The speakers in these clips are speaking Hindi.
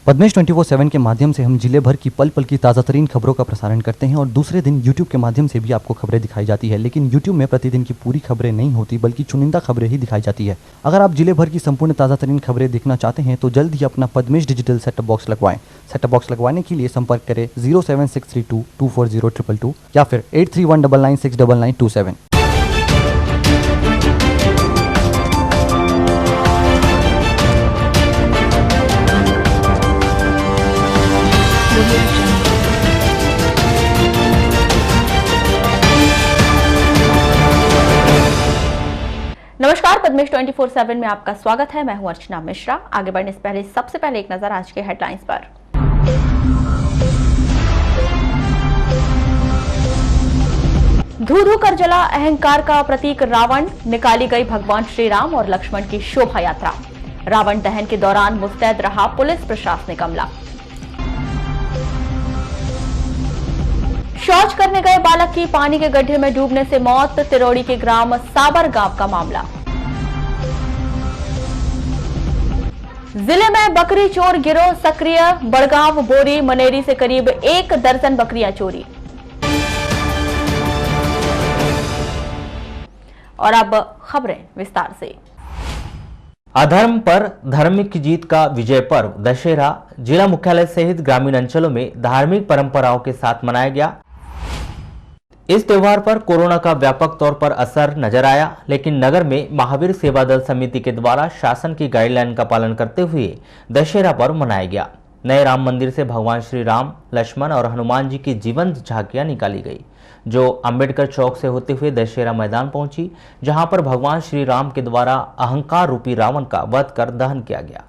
पद्मेश 24/7 के माध्यम से हम जिले भर की पल पल की ताज़ा तरीन खबरों का प्रसारण करते हैं और दूसरे दिन यूट्यूब के माध्यम से भी आपको खबरें दिखाई जाती है। लेकिन यूट्यूब में प्रतिदिन की पूरी खबरें नहीं होती बल्कि चुनिंदा खबरें ही दिखाई जाती है। अगर आप जिले भर की संपूर्ण ताज़ा तरीन खबरें देखना चाहते हैं तो जल्द ही अपना पद्मेश डिजिटल सेटअप बॉक्स लगवाएं। सेटअप बॉक्स लगवाने के लिए संपर्क करें 07632240222 या फिर 8319969927। नमस्कार, पद्मेश 24/7 में आपका स्वागत है। मैं हूं अर्चना मिश्रा। आगे बढ़ने से पहले सबसे पहले एक नजर आज के हेडलाइंस पर। धू धू कर जला अहंकार का प्रतीक रावण, निकाली गई भगवान श्री राम और लक्ष्मण की शोभा यात्रा। रावण दहन के दौरान मुस्तैद रहा पुलिस प्रशासनिक अमला। शौच करने गए बालक की पानी के गड्ढे में डूबने से मौत, तिरोड़ी के ग्राम साबर गांव का मामला। जिले में बकरी चोर गिरोह सक्रिय, बड़गांव, बोरी, मनेरी से करीब 1 दर्जन बकरियां चोरी। और अब खबरें विस्तार से। अधर्म पर धर्म की जीत का विजय पर्व दशहरा जिला मुख्यालय सहित ग्रामीण अंचलों में धार्मिक परंपराओं के साथ मनाया गया। इस त्योहार पर कोरोना का व्यापक तौर पर असर नजर आया, लेकिन नगर में महावीर सेवा दल समिति के द्वारा शासन की गाइडलाइन का पालन करते हुए दशहरा पर्व मनाया गया। नए राम मंदिर से भगवान श्री राम, लक्ष्मण और हनुमान जी की जीवंत झांकियां निकाली गई, जो अंबेडकर चौक से होते हुए दशहरा मैदान पहुंची, जहां पर भगवान श्री राम के द्वारा अहंकार रूपी रावण का वध कर दहन किया गया।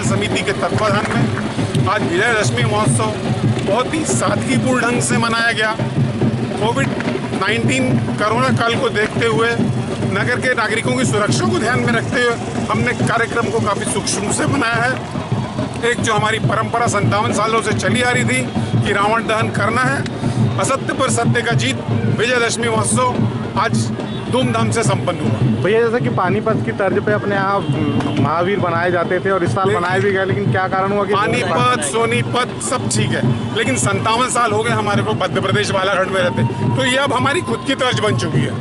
जल समिति के तत्वाधान में आज विजयदशमी महोत्सव बहुत ही सादगीपूर्ण ढंग से मनाया गया। कोविड-19 कोरोना काल को देखते हुए नगर के नागरिकों की सुरक्षा को ध्यान में रखते हुए हमने कार्यक्रम को काफ़ी सूक्ष्म से बनाया है। एक जो हमारी परंपरा 57 सालों से चली आ रही थी कि रावण दहन करना है, असत्य पर सत्य का जीत, विजयदशमी महोत्सव आज धूमधाम से संपन्न हुआ। भैया जैसे कि पानीपत की तर्ज पे अपने यहाँ महावीर बनाए जाते थे और इस साल बनाए भी गए, लेकिन क्या कारण हुआ कि पानीपत सोनीपत सब ठीक है, लेकिन 57 साल हो गए हमारे को मध्य प्रदेश बालाघाट में रहते, तो ये अब हमारी खुद की तर्ज बन चुकी है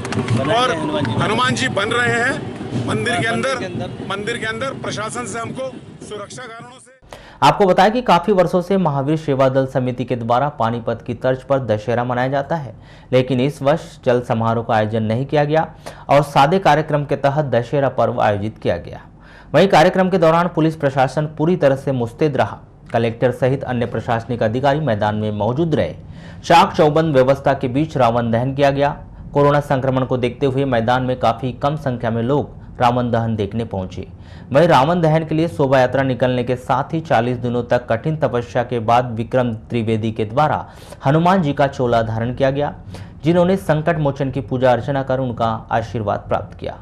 और हनुमान जी बन रहे हैं मंदिर के अंदर प्रशासन से हमको सुरक्षा कारणों से। आपको बताया कि काफी वर्षों से महावीर सेवा दल समिति के द्वारा पानीपत की तर्ज पर दशहरा मनाया जाता है, लेकिन इस वर्ष जल समारोह का आयोजन नहीं किया गया और सादे कार्यक्रम के तहत दशहरा पर्व आयोजित किया गया। वहीं कार्यक्रम के दौरान पुलिस प्रशासन पूरी तरह से मुस्तैद रहा। कलेक्टर सहित अन्य प्रशासनिक अधिकारी मैदान में मौजूद रहे। चाक चौबंद व्यवस्था के बीच रावण दहन किया गया। कोरोना संक्रमण को देखते हुए मैदान में काफी कम संख्या में लोग रावण दहन देखने पहुंचे। वहीं रावण दहन के लिए शोभा यात्रा निकलने के साथ ही 40 दिनों तक कठिन तपस्या के बाद विक्रम त्रिवेदी के द्वारा हनुमान जी का चोला धारण किया गया, जिन्होंने संकट मोचन की पूजा अर्चना कर उनका आशीर्वाद प्राप्त किया।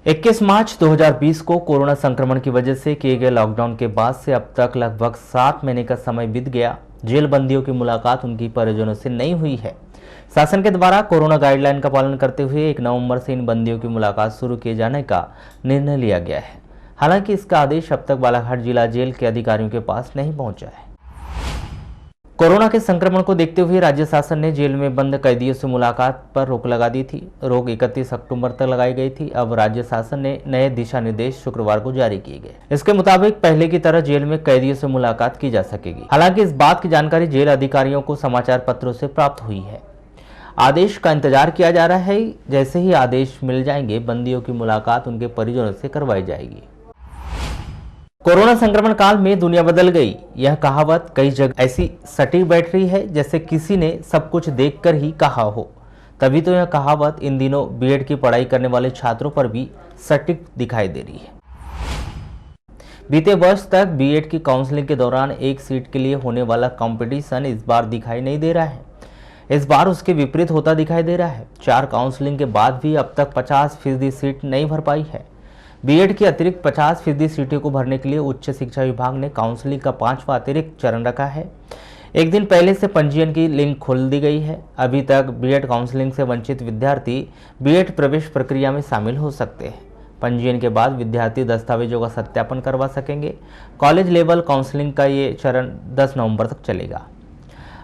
इक्कीस मार्च 2020 को कोरोना संक्रमण की वजह से किए गए लॉकडाउन के बाद से अब तक लगभग 7 महीने का समय बीत गया। जेल बंदियों की मुलाकात उनकी परिजनों से नहीं हुई है। शासन के द्वारा कोरोना गाइडलाइन का पालन करते हुए 1 नवंबर से इन बंदियों की मुलाकात शुरू किए जाने का निर्णय लिया गया है। हालांकि इसका आदेश अब तक बालाघाट जिला जेल के अधिकारियों के पास नहीं पहुंचा है। कोरोना के संक्रमण को देखते हुए राज्य शासन ने जेल में बंद कैदियों से मुलाकात पर रोक लगा दी थी। रोक 31 अक्टूबर तक लगाई गई थी। अब राज्य शासन ने नए दिशा निर्देश शुक्रवार को जारी किए गए। इसके मुताबिक पहले की तरह जेल में कैदियों से मुलाकात की जा सकेगी। हालांकि इस बात की जानकारी जेल अधिकारियों को समाचार पत्रों से प्राप्त हुई है। आदेश का इंतजार किया जा रहा है। जैसे ही आदेश मिल जाएंगे, बंदियों की मुलाकात उनके परिजनों से करवाई जाएगी। कोरोना संक्रमण काल में दुनिया बदल गई, यह कहावत कई जगह ऐसी सटीक बैठ रही है जैसे किसी ने सब कुछ देखकर ही कहा हो। तभी तो यह कहावत इन दिनों बीएड की पढ़ाई करने वाले छात्रों पर भी सटीक दिखाई दे रही है। बीते वर्ष तक बीएड की काउंसलिंग के दौरान एक सीट के लिए होने वाला कंपटीशन इस बार दिखाई नहीं दे रहा है। इस बार उसके विपरीत होता दिखाई दे रहा है। 4 काउंसलिंग के बाद भी अब तक 50% सीट नहीं भर पाई है। बीएड की अतिरिक्त 50% सीटों को भरने के लिए उच्च शिक्षा विभाग ने काउंसलिंग का 5वां अतिरिक्त चरण रखा है। एक दिन पहले से पंजीयन की लिंक खोल दी गई है। अभी तक बीएड काउंसलिंग से वंचित विद्यार्थी बीएड प्रवेश प्रक्रिया में शामिल हो सकते हैं। पंजीयन के बाद विद्यार्थी दस्तावेजों का सत्यापन करवा सकेंगे। कॉलेज लेवल काउंसलिंग का ये चरण 10 नवंबर तक चलेगा।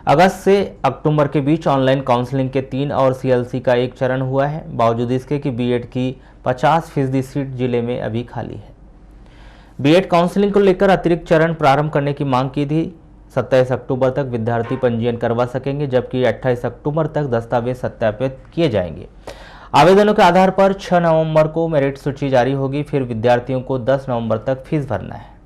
अगस्त से अक्टूबर के बीच ऑनलाइन काउंसलिंग के 3 और सीएलसी का 1 चरण हुआ है। बावजूद इसके कि बीएड की 50% सीट जिले में अभी खाली है। बीएड काउंसलिंग को लेकर अतिरिक्त चरण प्रारंभ करने की मांग की थी। 27 अक्टूबर तक विद्यार्थी पंजीयन करवा सकेंगे, जबकि 28 अक्टूबर तक दस्तावेज सत्यापित किए जाएंगे। आवेदनों के आधार पर 6 नवंबर को मेरिट सूची जारी होगी। फिर विद्यार्थियों को 10 नवंबर तक फीस भरना है।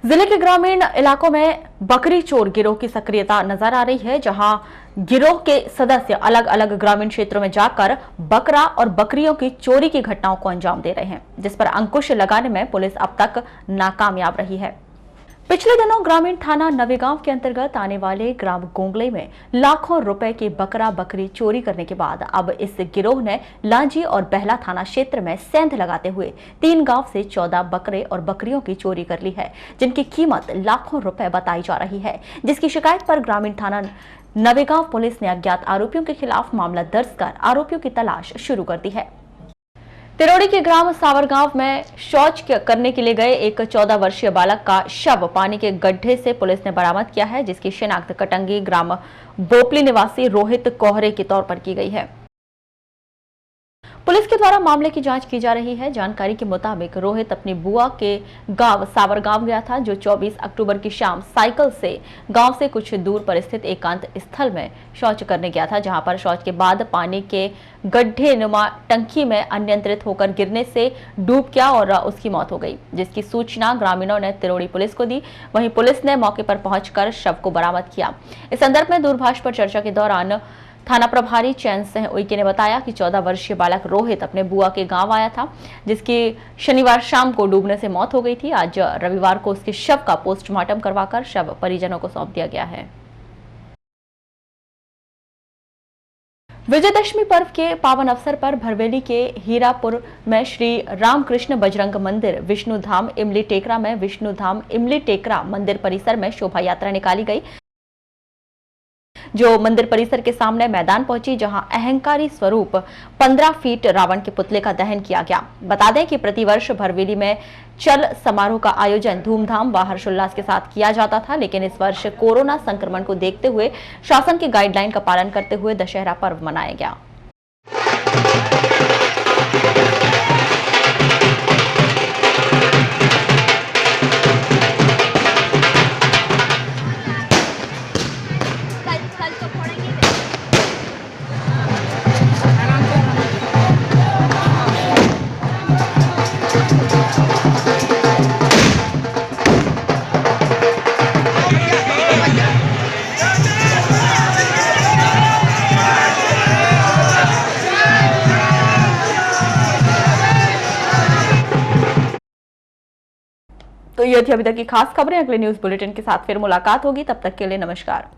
जिले के ग्रामीण इलाकों में बकरी चोर गिरोह की सक्रियता नजर आ रही है, जहां गिरोह के सदस्य अलग अलग ग्रामीण क्षेत्रों में जाकर बकरा और बकरियों की चोरी की घटनाओं को अंजाम दे रहे हैं, जिस पर अंकुश लगाने में पुलिस अब तक नाकामयाब रही है। पिछले दिनों ग्रामीण थाना नवेगांव के अंतर्गत आने वाले ग्राम गोंगले में लाखों रुपए की बकरा बकरी चोरी करने के बाद अब इस गिरोह ने लांजी और बहला थाना क्षेत्र में सेंध लगाते हुए 3 गांव से 14 बकरे और बकरियों की चोरी कर ली है, जिनकी कीमत लाखों रुपए बताई जा रही है। जिसकी शिकायत पर ग्रामीण थाना नवेगांव पुलिस ने अज्ञात आरोपियों के खिलाफ मामला दर्ज कर आरोपियों की तलाश शुरू कर दी है। तिरोड़ी के ग्राम सावरगांव में शौच करने के लिए गए एक 14 वर्षीय बालक का शव पानी के गड्ढे से पुलिस ने बरामद किया है, जिसकी शिनाख्त कटंगी ग्राम बोपली निवासी रोहित कोहरे के तौर पर की गई है। पुलिस के द्वारा मामले की जांच की जा रही है। जानकारी के मुताबिक रोहित अपनी बुआ के गांव सावरगांव गया था, जो 24 अक्टूबर की शाम साइकिल से गांव से कुछ दूर पर स्थित एकांत स्थल में शौच करने गया था, जहां पर शौच के बाद पानी के गड्ढे नुमा टंकी में अनियंत्रित होकर गिरने से डूब गया और उसकी मौत हो गई, जिसकी सूचना ग्रामीणों ने तिरोड़ी पुलिस को दी। वहीं पुलिस ने मौके पर पहुंचकर शव को बरामद किया। इस संदर्भ में दूरभाष पर चर्चा के दौरान थाना प्रभारी चैन सिंह उइके ने बताया कि 14 वर्षीय बालक रोहित अपने बुआ के गांव आया था, जिसकी शनिवार शाम को डूबने से मौत हो गई थी। आज रविवार को उसके शव का पोस्टमार्टम करवाकर शव परिजनों को सौंप दिया गया है। विजयदशमी पर्व के पावन अवसर पर भरवेली के हीरापुर में श्री रामकृष्ण बजरंग मंदिर विष्णुधाम इमली टेकरा में विष्णुधाम इमली टेकरा मंदिर परिसर में शोभा यात्रा निकाली गई, जो मंदिर परिसर के सामने मैदान पहुंची, जहां अहंकारी स्वरूप 15 फीट रावण के पुतले का दहन किया गया। बता दें कि प्रतिवर्ष भरवेली में चल समारोह का आयोजन धूमधाम व हर्षोल्लास के साथ किया जाता था, लेकिन इस वर्ष कोरोना संक्रमण को देखते हुए शासन की गाइडलाइन का पालन करते हुए दशहरा पर्व मनाया गया। तो ये थी अभी तक की खास खबरें। अगले न्यूज बुलेटिन के साथ फिर मुलाकात होगी, तब तक के लिए नमस्कार।